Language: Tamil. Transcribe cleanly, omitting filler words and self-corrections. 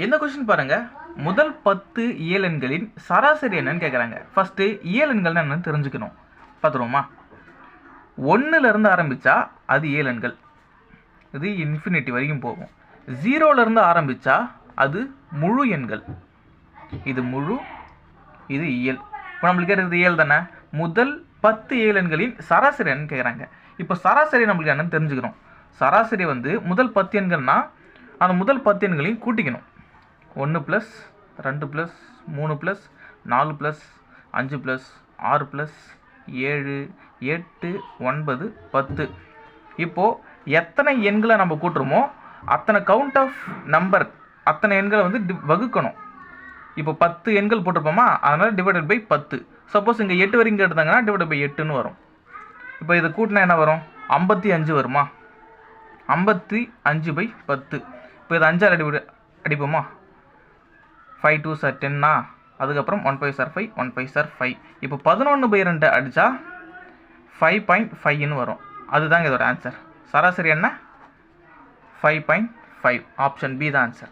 இந்த கொஸ்டின் பாருங்க, முதல் 10 இயல் எண்களின் சராசரி என்னன்னு கேட்குறாங்க. ஃபஸ்ட்டு இயல் எண்கள் என்னன்னு தெரிஞ்சுக்கணும். பார்த்துருவோமா? 1ல் இருந்து ஆரம்பித்தா அது இயல் எண்கள், இது இன்ஃபினிட்டி வரைக்கும் போகும். 0ல் இருந்து ஆரம்பித்தா அது முழு எண்கள், இது முழு, இது இயல். இப்போ நம்மளுக்கு இருக்கிறது இயல் தானே. முதல் 10 இயல் எண்களின் சராசரி என்னன்னு கேட்குறாங்க. இப்போ சராசரி நம்மளுக்கு என்னன்னு தெரிஞ்சுக்கிறோம். சராசரி வந்து முதல் 10 எண்கள்னா அந்த முதல் 10 எண்களையும் கூட்டிக்கணும். 1 + 2 + 3 + 4 + 5 + 6 + 7 8 9 10. இப்போது எத்தனை எண்களை நம்ம கூட்டுறோமோ அத்தனை கவுண்ட் ஆஃப் நம்பர், அத்தனை எண்களை வந்து வகுக்கணும். இப்போ 10 எண்கள் போட்டிருப்போமா, அதனால் டிவைடட் பை 10. சப்போஸ் இங்கே 8 வரைக்கும் எடுத்தாங்கன்னா டிவைடட் பை 8ன்னு வரும். இப்போ இதை கூட்டினா என்ன வரும்? 55 வருமா? 55 / 10. இப்போ இதை 5ஆல் அடிப்போமா? 5 2s are 10னா, அதுக்கப்புறம் 1 5s are 5, 1 5s are 5. இப்போ 11/2 அடித்தா 5.5ன்னு வரும். அதுதாங்க இதோட ஆன்சர். சராசரி என்ன? 5.5. ஆப்ஷன் பி தான் ஆன்சர்.